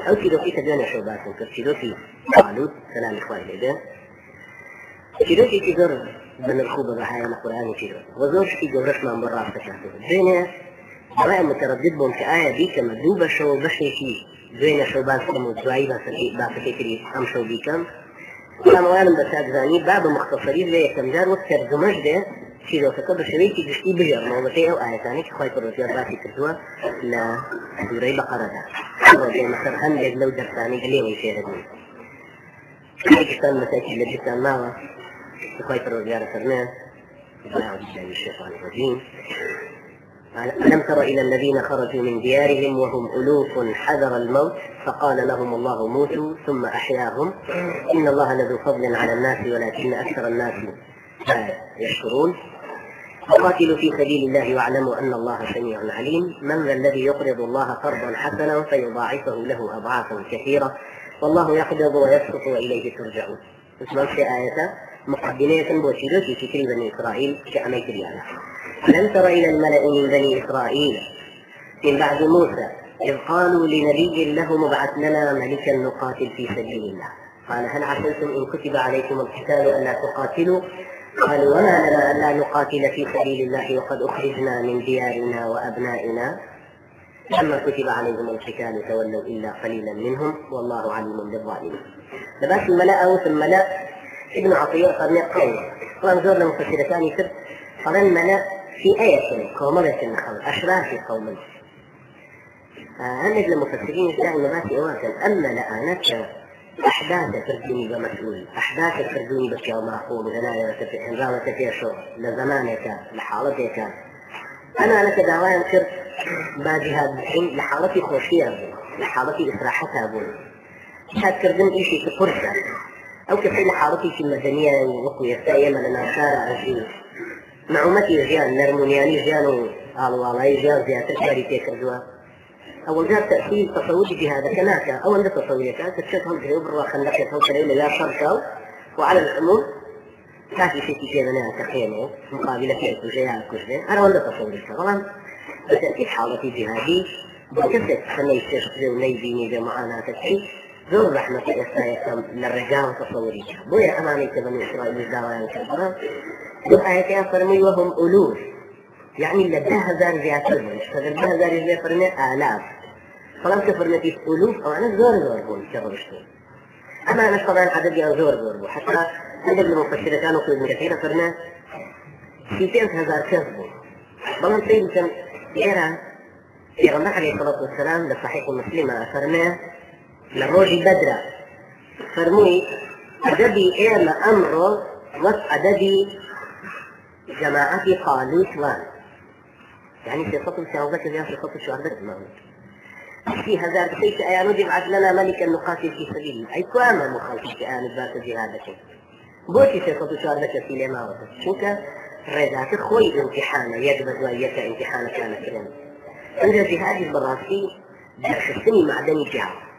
أو تيروكي تبين شوباتهم كتيروكي طالوت سلام إخواني لده تيروكي تجر بن الخوبة بحياة القرآن تيروكي وزور في جورش من برا فتشاته بين رأي متردد بهم كآية بيك مدوبة شو بشيكي بين شوبات كم دعائي بافتكري أم شو بيكم كلام وعلم بساد زاني باب مختصرين زي تمجار وكتر دمجده تيروكي قبل شويكي جشتي بجر موضتي أو آية ثانية كخواي كروتيار باتي كردوا لا سوري بقرة ده مثلا هندق لو درساني قليه ويشيردني باكستان مساكي لجستان ماوة كخواي كروتيار سرنان لا أعوذ بالله من الشيطان الرجيم ألم تر إلى الذين خرجوا من ديارهم وهم ألوف حذر الموت فقال لهم الله موتوا ثم أحياهم إن الله لذو فضل على الناس ولكن أكثر الناس لا يشكرون فقاتلوا في سبيل الله واعلموا أن الله سميع عليم من ذا الذي يقرض الله قرضا حسنا فيضاعفه له أضعافا كثيرة والله يقبض ويبسط وإليه ترجعون. اسمعوا في آية مقدمة بوشيدو في فكر بني إسرائيل كأميت اليانا. ألم تر إلى الملأ من بني إسرائيل من بعد موسى إذ قالوا لنبي له ابعث لنا ملكا نقاتل في سبيل الله قال هل عسيتم إن كتب عليكم القتال ألا تقاتلوا قالوا وما لنا ألا نقاتل في سبيل الله وقد أخرجنا من ديارنا وأبنائنا لما كتب عليهم القتال تولوا إلا قليلا منهم والله عليم بالظالمين. لباس الملأ أو الملأ ابن عطية قال قوم وانظر لمفسر ثاني سر قال الملأ في آية قومرة النخل أشراف قوم هنجد المفسرين دائما ما في أواكن أما لآنك أحداث فردوني بمسؤول أحداث فردوني بشيء معقول وهنا راوة في شغل لزمانك لحالتك أنا لك دعوان كرت باجهاد بحين لحالتي خوشية لحالتي إسراحتها أقول هاد كردن إيشي في قرشة أو كفي لحالتي في المدنية وقوية سائمة لنا شارع عزيز معومتي جيان نرمونياني جيان والله جيان زيادة تشاري تكردوا أول جاء تأثير تصوري بهذا كناك أو أن تصوري كانت تشتهم جيوب الرا خندقة وكليل لا شرطة وعلى العموم كافي في كذا ناس تخينه مقابلة في الجيان كذا أنا ولا تصوري طبعا بتأكيد حالتي جهادي بكثرة خلني يستشفي ونيبيني بمعاناة الشيء زور رحمة الإسرائيل للرجال تصوري بويا أمامي كبني إسرائيل الدعوان كبرا دعاء كافرمي وهم ألوف يعني لده هزار زياتهم فده هزار زياتهم آلاف فلم كفرنا في ألوف أو أنا زور بون كبرشتون أما أنا طبعا عدد يعني زور بون حتى عدد المفسرة كانوا في ابن كثير فرنا في 200,000 كذبوا بلان سيدنا يرى في غمار عليه الصلاة والسلام لصحيح المسلمة فرنا لروجي بدرة فرموي أدبي إيما أمره وأدبي جماعتي قالوا سوان يعني في خطب شعوبك يا في خطب شعوبك الموت في هزار كيف أيانو يبعث لنا ملكا نقاتل في سبيل أي كواما مخالفة آن ذات جهادك بوتي في خطب شعوبك في لماوة شوك ريدات خوي امتحانا يجبت ويك امتحانا كان كلام عند جهاد البراسي درستني معدني جهاد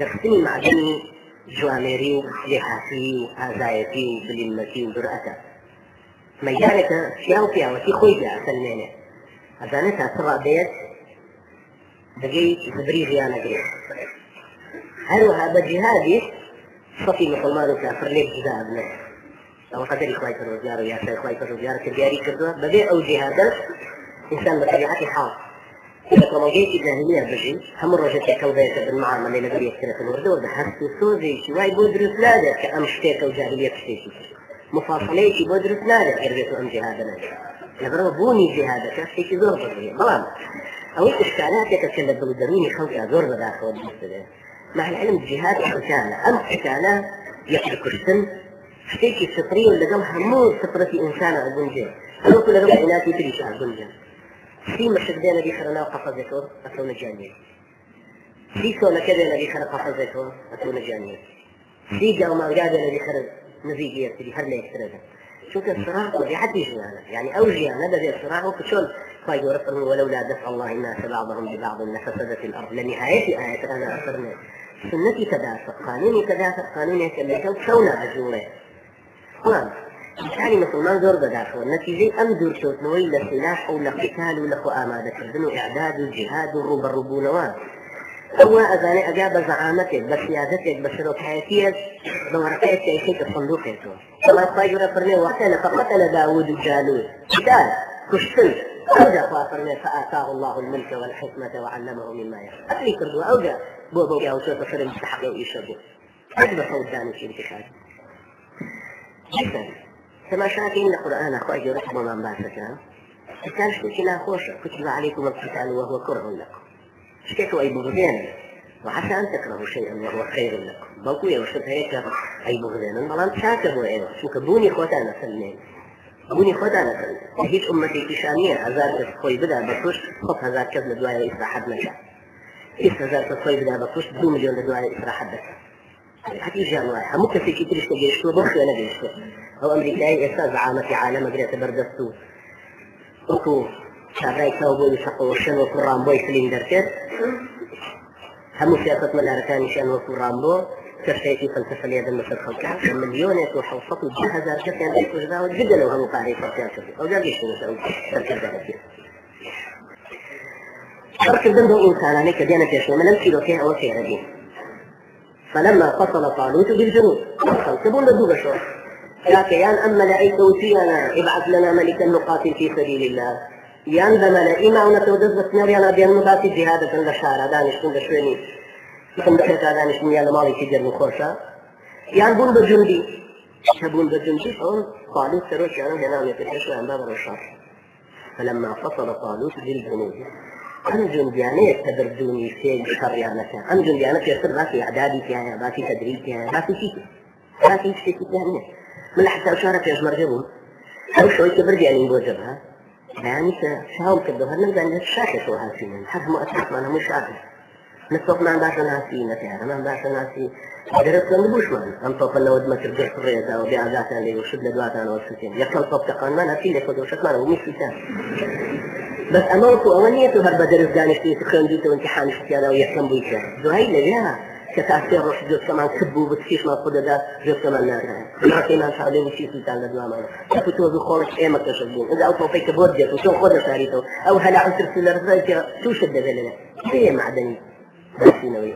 درستني معدني جواميري وجهاتي وآزايتي وبلمتي ودرأتي ميدانك شياو فيها وتي خوي جاء سلمينه أزانتها سرع بيت بقي تبريغي أنا قريب هل هذا جهادي صفي مسلمان وكافر ليه جزاء ابنه أو قدر إخوائي فروديار ويا سي إخوائي فروديار كبياري كردوا بقي أو جهادا إنسان بطبيعته حاضر إذا موجيت الجاهلية بجي هم الرجل كوبيت بالمعاملة اللي نقول يكترك الوردة وبحثت سوزي شوي بودرس لاده كأمشتيك وجاهلية تشتيكي مفاصليك بودرس لاده يربيتوا أم جهادنا لبرو بوني جهادك شيكي زور بطريق بلان أو إشكالاتك كلا بلدروني خلقها زور بداخل المسجد مع العلم الجهاد حكانا أم حكانا يحرك السن شيكي فطري ولا قالها مو فطرتي إنسان أبنجي أنا كل ربع عناتي تريش أبنجي في مشهدين اللي خلنا قفزته أكون جانية في سونا كذا اللي خلنا قفزته أكون جانية في جاو ما جاد اللي خلنا نزيجية اللي خلنا يكترها شو كالصراع ودي حد يجينا يعني أوجي أنا بدي الصراع وكشون فايد ورفرني ولولا دفع الله الناس بعضهم ببعض لفسدت الأرض لنهاية آية أنا أثرنا سنتي تدافع قانوني تدافع قانوني كمية وشونا أجوله قام يعني مسلمان زور بدافع والنتيجة أم دور شوت نوي لسلاح أو لقتال ولقو آمادة كردن إعداد الجهاد والرب الربونوات هو أذاني أجاب زعامتك بسيادتك بشروكيتك بورقيتك يخيك الصندوقيته كما يقول فرمي فقتل داود جالوت قتال كشتل أوجا فاطرني فآتاه الله الملك والحكمة وعلمه مما يشاء أتري كردو أوجا بو يا وشوط فرم مستحق ويشبه أجب فوزاني في انتخاب جدا كما شاكين القرآن أخوة رحمه من باسكا كان شكنا خوشة كتب عليكم القتال وهو كره لكم شكيتوا أي بغضين وعسى أن تكرهوا شيئا وهو خير لكم بلقوا يوشط هيك أي بغضين بلان شاكبوا أيوة شوك بوني خوتانا سلمين بوني خوتانا سلمين هيك أمتي كشانية هزار تخوي بدا بطوش خط هزار كذ لدوايا إسرا حد نشا إس هزار تخوي بدا بطوش 2 مليون لدوايا إسرا حد نشا حتى يجي أنواع ممكن في كتير يشتغل بخي أنا بيشتغل أو أمريكاي أستاذ عامة عالم قريت بردستو أكو شارعي كاوبوي يسقوا الشنو في الرامبو يسلين دركت هم سياسة من الأركان شنو في الرامبو كرشيتي فلسفة ليد المسر خلقها مليون يتوحوا فقط 10,000 شخص يعني يكون جدا وجدا وهم قاري فرقيا شخصي أو جاقي شنو سأقول تركز ذلك ترك الذنب إنساناني كديانة يشوى من الكيلو كيه أو كيه ردين فلما فصل طالوت بالجنود تبون لدوب شو يا كيان أما لأي توتينا ابعث لنا ملكا نقاتل في سبيل الله يان بملائي معنا تودز بسنار يانا بيان مباتي جهادة لشارع دانش من دشويني مثل دخلت دانش من يانا مالي تجر مخوشا يان بون بجندي شبون بجندي فهم طالوت سروش يانا هنام يتكشوا عن باب الرشاش فلما فصل طالوت بالجنود أنا جندياني يتبردوني في شريانة أنا جندياني يصير باتي إعدادي فيها باتي تدريب فيها باتي شيء باتي شيء فيها من حتى أشارك يا مرجبون أو شوي كبر يعني بوجبها يعني شاوم كدوها نبدأ أن نتشاكس وهاسين حرف مؤسسات معنا مشاكس نصف ما باشا ناسي نتعرف ما باشا ناسي درست نبوش معنا أم طوفنا ودما ترجع في الرئيسة وبيعزاتنا لي وشد لدواتنا والسكين يكل طوف تقان ما ناسي لك ودوشت معنا ومش فتان بس أموتوا أوليته هربا درس دانشتي تخيون ديته وامتحان شتيانا ويحكم بيكا زهيل لجاها كتاثير روح جوز كمان كبوا بتكيش ما قد ده جوز كمان نارا نعطي ما شاء الله وشي سلطان لدوا معنا كفتوا بخولك ايه ما تشبين إذا أوصوا فيك بوجهك وشو خذ شاريته أو هلا عن ترسل لرزايك شو شد ذلك هي معدني بسينوي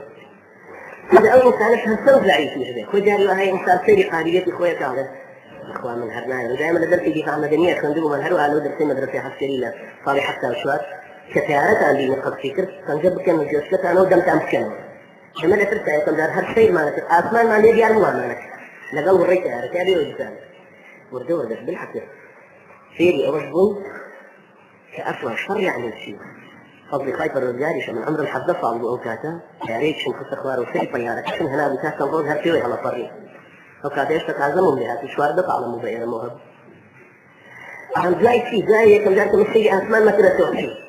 هذا أول إنسان هالسنة لعيش مش ذاك وجاري وهاي إنسان سيري قاريتي خويا كاره إخوان من هرناي ودائما درسي دفاع مدنية كان دوما من هروا قالوا درسي مدرسة عسكرية لا صالح حتى وشوات كثيرات عندي نقد فكر كان جاب كم جلسة أنا ودمت أمكن لما لا ترتاح يكون دار هر شيء ما نك آسمان ما ليه يارمو ما نك لقوا الريك يا ركابي وجسان وردوا وردت بالحقيقة سيري أوجبون كأصلا شر يعني الشيء فضل خايف الرجال من عمر الحد صعب وأوكاتا يا ريت شن خص أخبار وسيل طيارة شن هنا بكاس تنظر هر شيء على طريق أوكاتا إيش تتعزمهم بها تشوار دفع على مبير موهب عن زاي شيء زاي يكون جالس مستيجي أسمان ما ترى شيء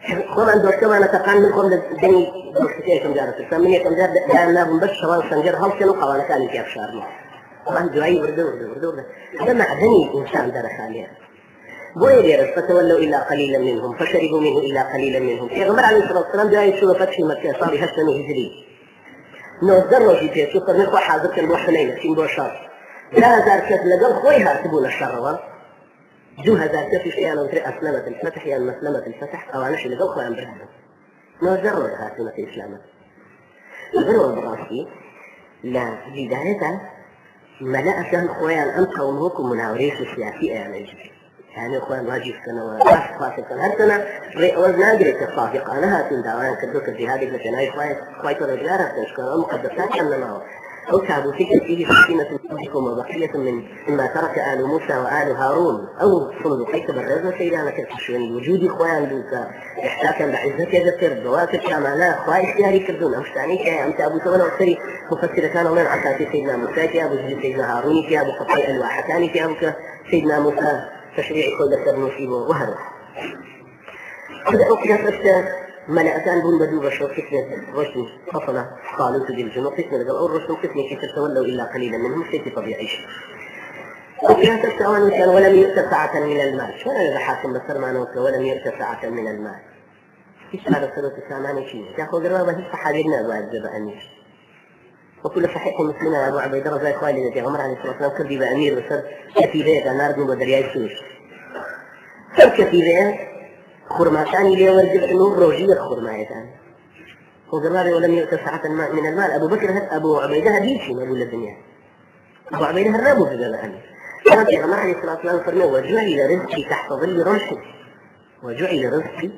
خم عند كمان نتقان منكم الدنيا بسيطة جارة الثمانية كم جار دعنا بنبش شوال سنجر هل كانوا قوانا كان في أبشارنا طبعا جواي وردور هذا معدني إنسان دار خاليا بويرير فتولوا إلا قليلا منهم فشربوا منه إلا قليلا منهم يا غمر عليه الصلاة والسلام جاي شو فتح مكة صار يحسن هجري نوزر في بيت شكر نخوة حاضر كان بوحنين في بوشار لا زار كت لقل خويها تبون الشر جو هذا كيف شيئا وتري أسلمة الفتح يعني مسلمة الفتح أو عنش اللي قلقوا عن برهده نوزروا لها سنة الإسلام غيروا البراسي لا بداية ملأ كان خويان أم قومكم مناوريش السياسية يعني خويان واجب سنوات خاصة هل سنة وزنا قريت الصافق أنا هاتين دعوان كدوك الجهاد لكن هاي خويت الرجالة تشكرون مقدسات أم نماو أو كابوا فيه سكينة منكم وبقية مما ترك آل موسى وآل هارون أو صندوقيك بالرزة سيدانا كالكشوين وجود إخوان دوكا إحساسا بعزة يذكر بواكب كامانا أخوة إختياري كردون أو شتاني كي أمت أبو سوان وأكثري مفسر كان هنا عساتي سيدنا موسى كي أبو جل سيدنا هارون كي أبو قطعي الواحتاني كي أبو سيدنا موسى تشريع خود أكثر نصيبه وهروح هذا أكثر ملأتان بون بدوغ شو فتنة رسم فصل طالوت بالجنوب فتنة لقل أول رسم فتنة كي تتولوا إلا قليلا منهم شيء طبيعي وفيها تستوان كان ولم يؤت ساعة من المال شو أنا حاكم بسر معنوك ولم يؤت ساعة من المال إيش هذا الصلاة الساماني شيء تأخذ الرابة هي صحابينا وأجب أمير وكل صحيح مسلمة يا أبو عبيد رضي الله عنه الذي عمر عليه الصلاة والسلام كذب أمير وصر كثيرة نار من بدرياء السويس كثيرة خرماتان اللي ورجل إنه روجية خرماتان هو قال ولم يؤت سعة من المال. أبو بكر أبو عبيدة هديشي ما يقول الدنيا، أبو عبيدة هربوا في ذلك. كان في عليه الصلاة والسلام فرمي وجعل رزقي تحت ظل رمحي، وجعل رزقي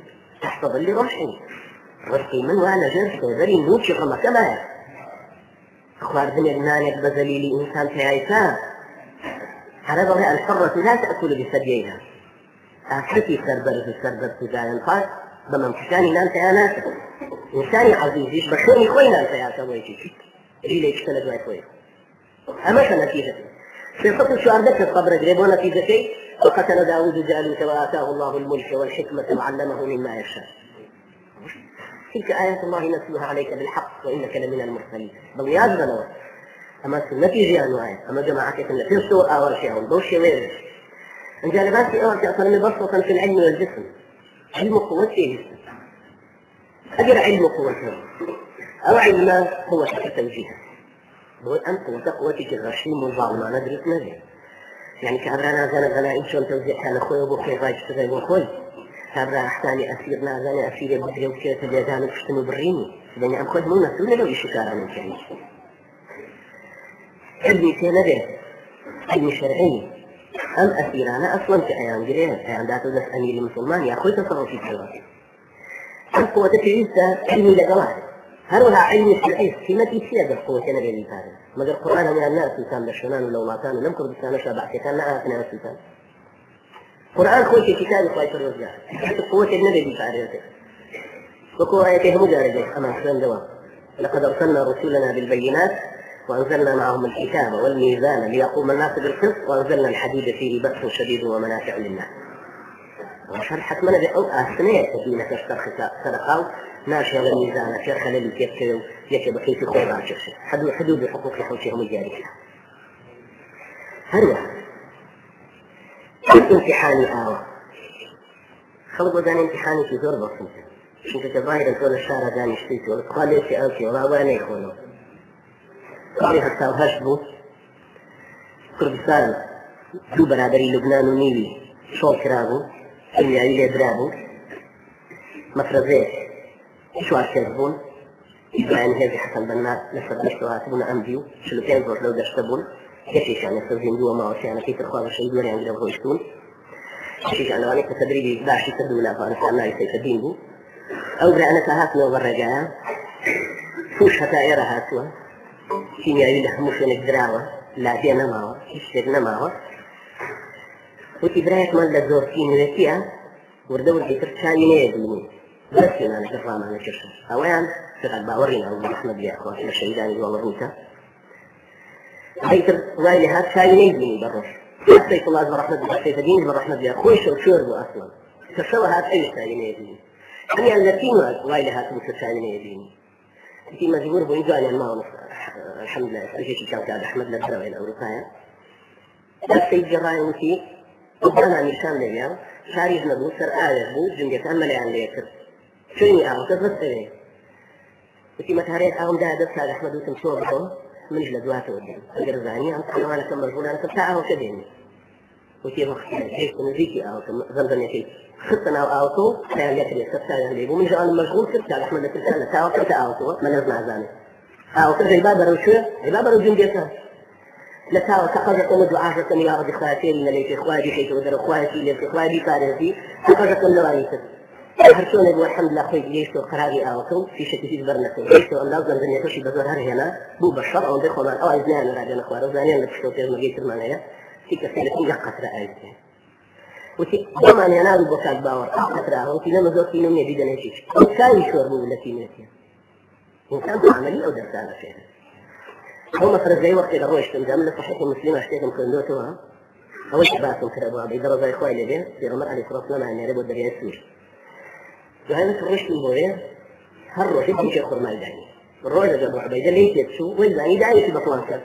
تحت ظل رمحي. رزقي من وأنا جنس وذري نوشي غما كما أخبار ذني المانك بذلي لإنسان في عيسى هذا ضوء الحرة لا تأكل بثدييها. أكلتي سربر في ذا ينقاس بمن كشاني نانت أنا إنساني عزيزيش بخيني خوي نانت يا سويتي إلي يشتلد ويكوي. أما نتيجة في قصة شهادة الصبر قريب ونتيجة وقتل داود جالوت وآتاه الله الملك والحكمة وعلمه مما يشاء. تلك آيات الله نتلوها عليك بالحق وإنك لمن المرسلين. بغياز بلوى أما النتيجة أنواع أما جماعتك في السوء أول شيء دوشي ويرش إن جانبات أول شيء أصلا مبسطا في العلم والجسم. علم قوته أجر علم قوته أو علم قوتك التوجيه بقول أنت وتقوتك الرشيم والظالم ندرس نجي يعني كابرانا زانا غنائم شون توزيع كان أخوي وبوخي غايش تغيب أخوي كابرا أحساني أسيرنا زاني أسير بدري وكيرة اليدان وكشتنوا بريني لأني أم خوي مو نسولي لو يشكارا من كعيش علمي كنبه علمي شرعي أم أسيرانا أصلا كأيان قريب أيان داتو دس أمير المسلمان يا أخوي تصرفي كذلك أم قوتك عيسى علمي لقواعد هروها علمي شرعي سمتي سيادة قوة نبي الإنسان ماذا القرآن من الناس سلطان بشنان ولو ما كانوا لم كرد بسانة شابع كتان نعافنا سلطان القرآن خوي كتاب خواهي الرجاء قوة النبي الإنسان وقوة آياته مجاردة أما حسن دوام لقد أرسلنا رسولنا بالبينات وأنزلنا معهم الكتاب والميزان ليقوم الناس بالقسط وأنزلنا الحديد فيه بأس شديد ومنافع للناس وشرحت من أو أثناء تبين تشترخ سرقاو ناشر الميزان شيخ خلالي كيف كيو يكب كيف خيرا شخص حدود حقوق حوشهم الجارية هروا امتحاني آوة خلق وزان امتحاني في زور بسيطة شنك تظاهر أن تقول الشارع داني شتيت وقال لي سألتي ولا وانا يخونه قال حتى وهشبو كردستان دو برادري لبنان ونيلي شول كرابو اللي عيلي درابو مفرزات شو عالكذبون إبراهيم هذي حسن بنا نفر بشتوها تبون أمديو شلو كان زور لو داشتبون كيفيش يعني يستوزين دوا معه شيئا كيف الخواب الشيء دوري عن قدام يشتون كيفيش أنا وانك تدريبي باشي تدولا فأنا سألنا يسيفدين بو أو برأنا فهاتنا وبرجاء فوش هتائرة هاتوا كيميائي لحموش ونقدراوة لا دي نماوة كيشتر نماوة وتبرايك من لزور كيميائية وردور حيثر شاينيه بلمين بس أنا كفرام أنا كرشا أولا فقد باورينا أبو محمد يا أخوة الشهيدان يقول الروتا حيثر وايلي هات شاينيه بلمين بروش حسيت الله برحمة الله حسيت دين برحمة الله خوش وشوربو أصلا كرشوا هات أي شاينيه بلمين يعني اللاتين وايلي هات مش شاينيه بلمين في مجبور بإنجاني الماء الحمد لله أجيش كان كاد أحمد للدرجة الأوروبية بس الجراي وفي وأنا نشان ليا شاري نبو سر آية بو جنجة أمل عن ليكر شويني أو تفسرين وفي متهريت أهم ده دفع أحمد وتمشوا بهم من جلدواته ودين أجرزاني أنت أنا كم مرفوض أنا كنت كديني وفي وقت هيك نزيكي أو زمزم يكي خطنا أوتو كان يكري سبتان اللي ومن جان المشغول سبتان أحمد لكن كان تاو كنت أوتو ما نزمع زاني أوتو عبادة وشو عبادة وجنجة لتاو تقضى دعاء يا رب إخواتي من اللي في إخواتي كي تودر إخواتي اللي في إخواتي كارثي تقضى لوايتك هرشون أبو الحمد لله خوي جيسو قراري أوتو في شكل في برنكو جيسو أن لازم أن يتوشي بزور هنا بو بشر أو بيخو من أو إذنان راجعنا أخوار وزانيان لبشتوتي المجيس المانية في كثير يقص رأيتي وتي ضمان ينال بوكال باور أقرأه وتي لما زوجتي نوم يبيد نشيش وكان يشور بو التي نسيه إنسان عملي أو درسانة فيه هو مفرز زي وقت الروش تنزم لصحيح المسلمة اشتيتم كندوتوها أول شباسهم كربوها بيدروا زي إخوائي لبين في غمر عليه الصلاة والسلام عن يربو الدريان السوش وهذا الروش تنبوه هالروش يبقى يشيخور ما يدعني الروش جابوا عبيدة اللي يتبسو ويدعني دعني في بطلانك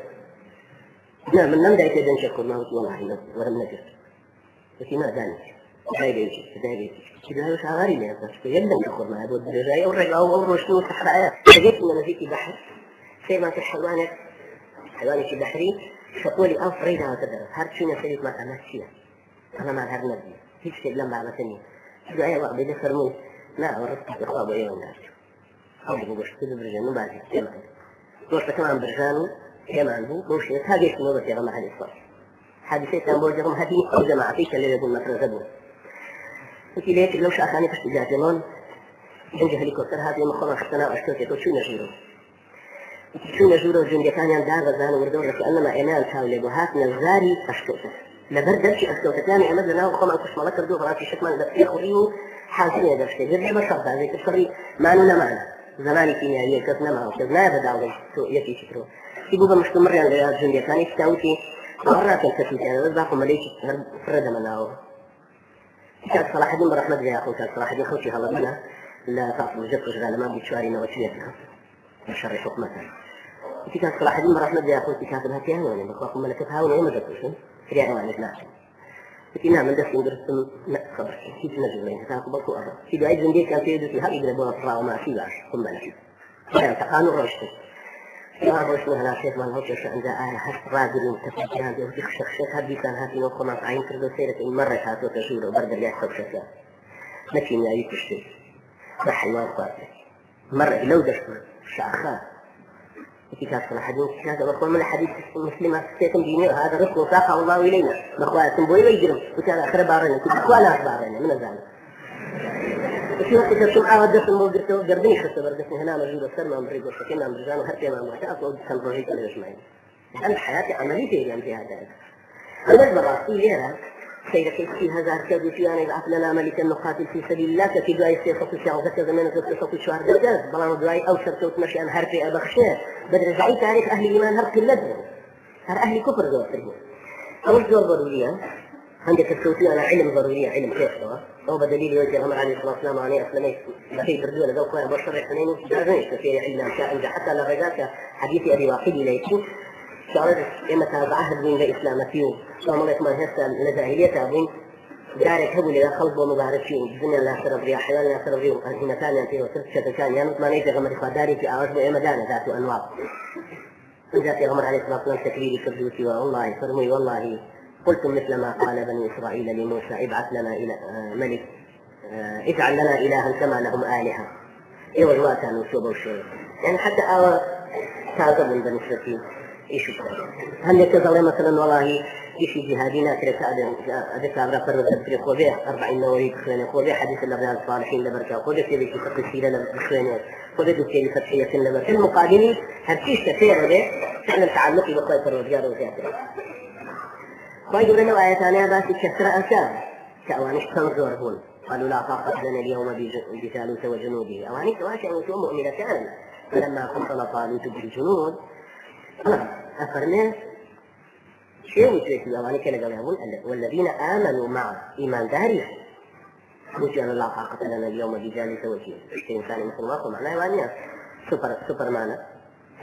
نعم من نم دعيت يدن شيخور ما هو والله ورم نجر وفي ما داني دايجي كده هاي شعاري لي أصلاً يلم يشيخور ما هذا الدرجة والرجع أو الروش نوت صحراء فجيت من نزيكي بحر سيما في الحيوانات حيواني في بحري شطولي فريدة وتدرس هارد شونا سيد ما أمسيها أنا ما هارد نبي هيك شيء لما عمتني شو أي وقت بدي فرمون لا ورثت إخواب أيوة الناس خلقوا بشتي برجان وبعد كمان دوست كمان برجان كمان هو بوشي هذه النوبة في غمها الإصلاح حادثة تنبول جرم هذه أو جماعة فيك اللي يقول مفرزة بول وكي ليك لو شاخاني فاشتجات لون عندي هليكوبتر هذه مخرج سنة واشتوكي تو شو نجيرو شو نجيرو جندي كان ينداغ زان وردور لكأنما إيمان تاولي بوهات نزاري أشتوكي لبرد شيء أشتوكي ثاني أمد لنا وخما كش ملك ردو فراتي شكمان دفيا خريو حاسين يدرشتي جرد بشرط هذه كشري مانونا معنا زماني كيميائية كتنا معه كذنا يبدأ يكي شكرو يبقى مش تمر يعني جندي كان يستوتي مرة كنت يعني باقوا مليك فرد مناو كان صلاح الدين برحمة الله أخو كان صلاح الدين خوشي هلا بنا لا تعطوا جبت شغالة ما بيتشواري نواتيتها الشر حكمتها كان صلاح الدين برحمة الله أخو كاتبها فيها يعني بخاف ملكتها ولا ما تدرسون في عوان ناس كنا من دفن درسهم خبر كيف نجم لين تاخذ بكو أبا في دعاء جندي كان في يدرس هذا يقربوا أفراد وما في باش ثم لا كان تقانو رشته ما بوش مهنا شيخ من هوش عند هش راجل متفق هذا ويخشخ شيخ هذي كان هذي نوخ ما عين كردو سيرة مرة هاتو تشوره برد اللي يحصل شكله لكن يا يكشف بحيوان قاتل مرة لو دشوا شاخات في كتاب صلاح الدين هذا وقول من الحديث المسلمة سيكون ديني هذا رسل وساقه الله إلينا مخواتهم بوي ويجرم وكان آخر بارنا كل أخوانا بارنا من ذلك وفي وقت ترسم عاودة الموجرته قردني خسته بردسني هنا مجهود السلمة أمريك وشكلنا أمريكان وهرتي ما أمريكا أصلا كان بروجيك اللي يسمعين لأن حياتي عملية يعني في هذا أنا براسي ليها سيدة كيسي هزار كذو فيانا يبعث لنا ملكا نقاتل في سبيل الله كفي دعاء السياسة الشعب ذكر زمان السياسة الشهر دجاز بلان دعاء أو شرطة وتمشي أن هرفي أبخشاه بدر رجعي تاريخ أهل الإيمان هرفي اللدن هر أهل كفر دور فريق أول دور ضرورية عندك الصوتية أنا علم ضرورية علم كيف هو بدليل يوجه الأمر عليه الصلاة والسلام عليه أسلمي بخي بردونا ذوق ويا بشر الحنين جازنيش في علم شاء حتى لغاية حديث أبي واقدي ليكي شعرت إما تابعه بين الإسلام فيه صلى الله عليه وسلم الجاهلية أبين دارك هو اللي خلط ومباركين الدنيا لا سر بريا حيوان لا سر بريا هنا كان ينتهي وسرت شتى كان ينط ما نيجي غمر خداري في أواجب إما دانا ذات أنواع جاء غمر عليه الصلاة والسلام تكريري كبدوتي والله فرمي والله قلتم مثل ما قال بني إسرائيل لموسى ابعث لنا إلى ملك اجعل لنا إلها كما لهم آلهة إيه الوقت كانوا شوبوا الشيء يعني حتى تعذب من بني إسرائيل إيش هم يتظل مثلا والله إيش جهادنا كذا هذا كابرا فرد تبريق وبيع 40 نوري بخواني وبيع حديث الرجال الصالحين لبركة وبيع في ذيك التفسير لبخواني وبيع في فتحية لبركة المقابلين هالشيء كثير به فعلا تعلقي بقوة الرجال وزيادة ويقول لنا آية ثانية بس كسر أسام كأوانش تنظر هون قالوا لا طاقة لنا اليوم بجالوت وجنوده أوانش واشعوا مؤمنتان فلما فصل طالوت بالجنود أفرنا شيء وشيء الأواني كلا قالوا والذين آمنوا مع إيمان داري وجعل الله طاقة لنا اليوم بجالوت وجنوده شيء ثاني مثل ما قلنا معناه وانيا سوبر مانا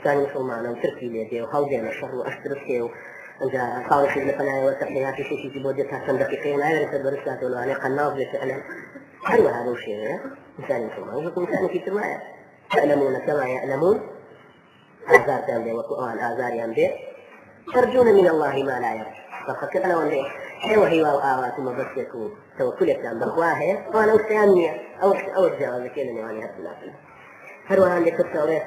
ثاني مثل مانا وتركي ليدي وخوضي الشر وأشتركي إذا صار في القناة والتقنيات في شيء في بوديتها كم دقيقة لا يرسل برسالة ولا أنا قناص لسأله أيوة هذا الشيء مثال مسلم ويقول مثال في الرواية تعلمون كما يعلمون آثار تنبيه وقرآن آثار ينبيه ترجون من الله ما لا يرجو ففكرنا ولا أيوة هي وآوات ما بس يكون توكل يكتب بقواها وأنا أستأمني أو الجواب كلني وأنا هبلا هروها عندك التوريث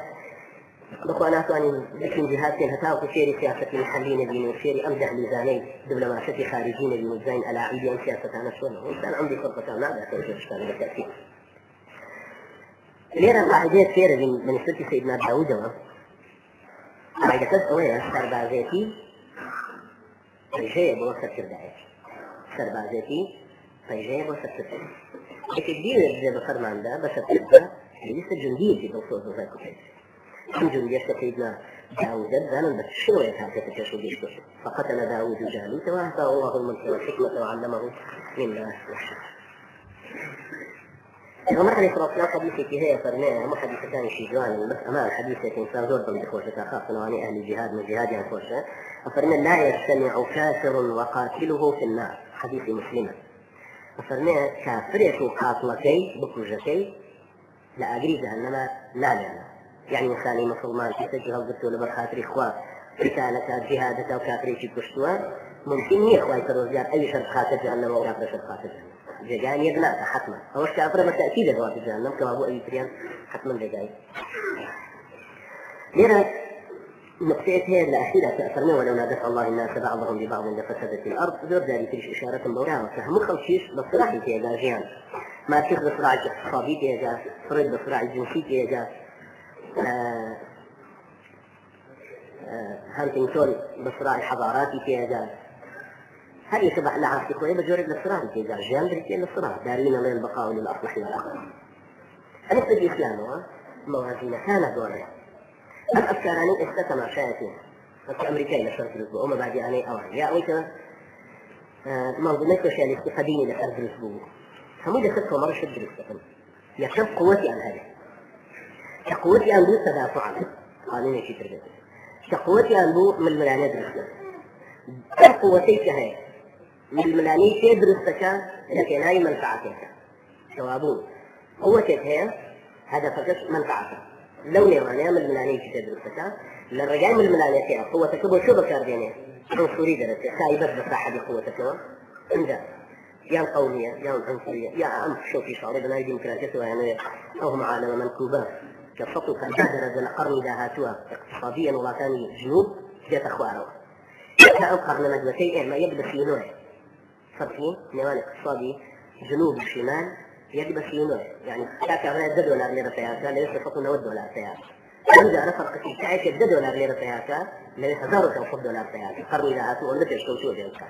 بخوانات وأن لكن جهات هتاو كثير سياسة محلين بين وشير أمدح ميزانين دبلوماسية خارجين بين مزين ألاعيبي أن سياسة أنا شونه وإنسان عندي فرصة ما أقدر أقول شيء بالتأكيد. ليرة قاعدة كثيرة من سلك سيدنا داود قاعدة كثيرة سربازيتي فيجيب وسط كردائي سربازيتي فيجيب وسط كردائي الدين زي بفرمان ده بس الكردائي ليس جندي في بوصوص وزي كتير جند يستفيدنا داود زمن بس شنو يتعرف تشوف يشوف فقتل داود جالوت وآتاه الله الملك والحكمة وعلمه مما يشاء. وما حديث رسول الله قبل في هي فرناها ما حديث ثاني في جوان بس أمام حديث إنسان زور ضمن إخوته خاصة وعن أهل الجهاد من جهاد يعني فرشة فرنا لا يجتمع كافر وقاتله في النار حديث مسلم فرنا كافر يكون قاتلتي بكرجتي لا أجري جهنم لا يعني مثالي مسلمان تسجل وقلت له برخاطر إخوة رسالة جهادة وكافرين في كشتوا ممكن يخوة الرجال أي شرط خاطر جهنم وكافر شرط خاطر جيجان يبنى حتما هو كافر بالتأكيد هو في جهنم كما أبو أي تريان حتما جيجان لذا نقطة هي الأخيرة تأثرنا ولو دفع الله الناس بعضهم ببعض لفسدت الأرض زور ذلك فيش إشارة بورها وفهم خلشيش بصراحة تيجا جيان ما تشوف بصراحة اقتصادي تيجا فرد بصراحة جنسي تيجا هانتينغتون بصراحة حضاراتي تيجا هل يتبع لعاصي خوي بجورب للصراحة تيجا جيان بريتين للصراحة دارين من البقاء للأصلح والأخر أنا في الإسلام موازين كانت دورها الأفكاراني استثمر شايفين في أمريكا إلى شرط الأسبوع وما بعد يعني أوان يا أويتا منظومة سوشياليستي قديمة لأرض الأسبوع هم يدخلوا مرة شد الأسبوع يكتب قوتي عن هذا كقوتي عن بو تدافع عنه قانون يشي تربية كقوتي عن بو من الملانية درسنا كقوتي كهي من الملانية تدرسك لكن هاي منفعتك جوابون قوتك هي هذا فقط منفعتك لو نيرانيا من الملانية تدرسك للرجال من الملانية قوتك بو شو بكار دينيه عنصري درسك سايبت بصاحب قوتك عندها يا القومية يا العنصرية يا أنف شوفي شعور بنا ديمقراطية يعني أو معالمة منكوبة كالسطو كالجهدرة القرن داهاتها اقتصاديا ولا كان جنوب جات أخواره كان قرن مجلسي ما يلبس ينوع فرقين نوان اقتصادي جنوب وشمال يلبس ينوع يعني كاكا $1 ليرة سياسة ليس فقط $1 سياسة إذا أنا فرق في كاكا $1 ليرة سياسة ليس $1,000 سياسة قرن داهاتها ولا تشتوشوا بيوكا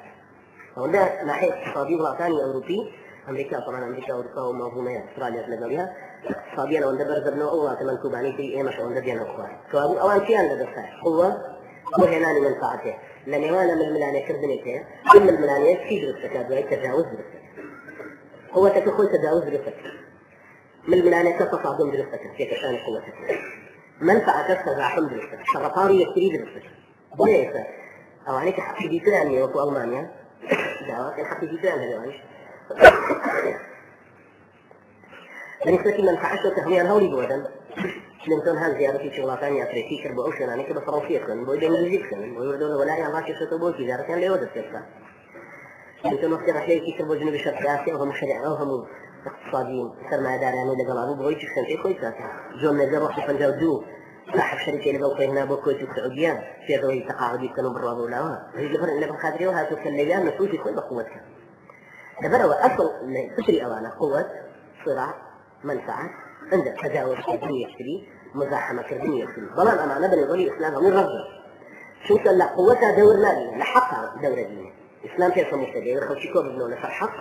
وده ناحية اقتصادية ولا ثاني أوروبي أمريكا طبعا أمريكا أوروبا ومنظومة أستراليا تلقاها اقتصاديا وده برزب نوع كمان كوباني في إيه مش وده دينا أخوان كوابو أوان شيء عند دفع هو هناني منفعته لأن وانا من الملانية كردنيته من الملانية في درستك هذا تجاوز درستك هو تكخل تجاوز درستك من الملانية تصادم درستك في كشان قوتك منفعتك تزاحم درستك شرطاري يكتري درستك وليس أو عليك حقيقي ثاني وكو ألمانيا دعوات الحقيقي ثاني هذا بالنسبة لمن فعلت تهميا هولي بودن لمتون هان زيارة في شغلاتاني أفريقي كربو أوشن أنا كده فرنسية كن بويد إنجليزي كن بويد ولا يعرف شو تبون في زيارة كان ليودة تلك لمتون وقت رحلة في كربو جنوب الشرق آسيا وهم شريعة وهم اقتصاديين سرماية داريان اللي قالوا بويد شخصن في كويس جون نزل روح لفنجاو دو صاحب شركة اللي بوقي هنا بوكويت والسعودية في ذوي تقاعدي كانوا بالرابع ولا هي الفرق اللي بخاطري وهاتوا كالليان نفوسي كوي بقوتها دبروا أصل فكري أوانا قوة صراع منفعة عند تجاوز كردني يشتري مزاحمة كردني يشتري بلان أمانة بني ظلي إسلام هم الرجل شو قال لا قوتها دور مالي لحقها دورة دينية إسلام كيف مستدير خوشي كوب ابنه لفر حق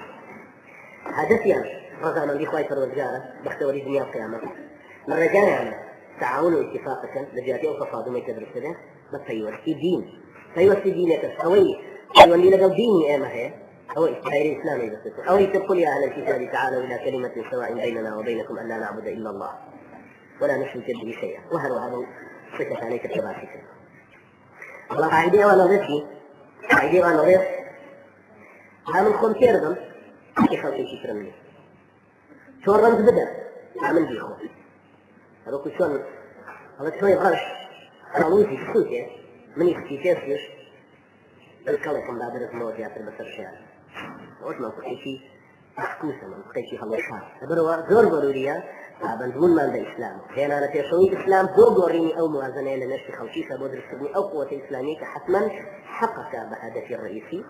هذا يعني رزانا دي خواهي فرزجارة بختوري دنيا القيامة من رجانا تعاون واتفاقا لجاتي أو تصادم يتدرس كده بس هيوستي دين هيوستي دينك أوي هيولي لقوا ديني إيما هي أو غير إسلامي بس أو تقول يا أهل الكتاب تعالوا إلى كلمة سواء بيننا وبينكم ألا نعبد إلا الله ولا نشرك به شيئا وهذا صفة عليك التباسك الله قاعدة وأنا ضيفي قاعدة وأنا ضيف عامل خمسير ضم كيف خلصي شكرا لي شو الرمز بدأ عامل دي خو هذا كل شون هذا شوي غرش أنا ويسي شخوتي من يختي تيسلش الكلام بعد الموت يا في بسر شيء وش ما قلت شيء محكوسة ما قلت شيء خلاص هذا زور ضرورية بندون ما عند إسلام هنا أنا تشوي الإسلام زور ضروري أو موازنة لنفس خلفية بودر السبني أو قوة إسلامية حتما حقق بهدف الرئيسي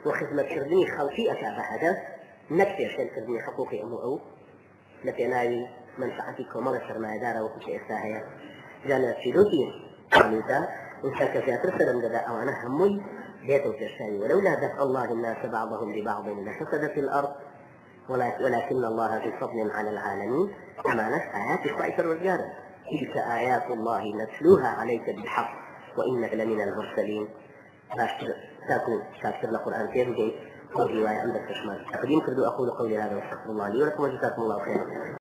وخدمة كردني خلفية بهدف نكتر شيء كردني حقوقي أو لكناي منفعتي كمال السرماية دارة وكل إساهية جانا في روتين قالوا وكان كثير ترسل من أو أنا همي بيته في الشيء ولولا دفع الله الناس بعضهم ببعض لفسدت الأرض ولكن الله ذو فضل على العالمين أمانة آيات كويسة والرجال تلك آيات الله نتلوها عليك بالحق وإنك لمن المرسلين تاكل القرآن تيرجي ورواية عندك تشمال أقدم كردو أقول قولي هذا واستغفر الله لي ولكم وجزاكم الله خيرا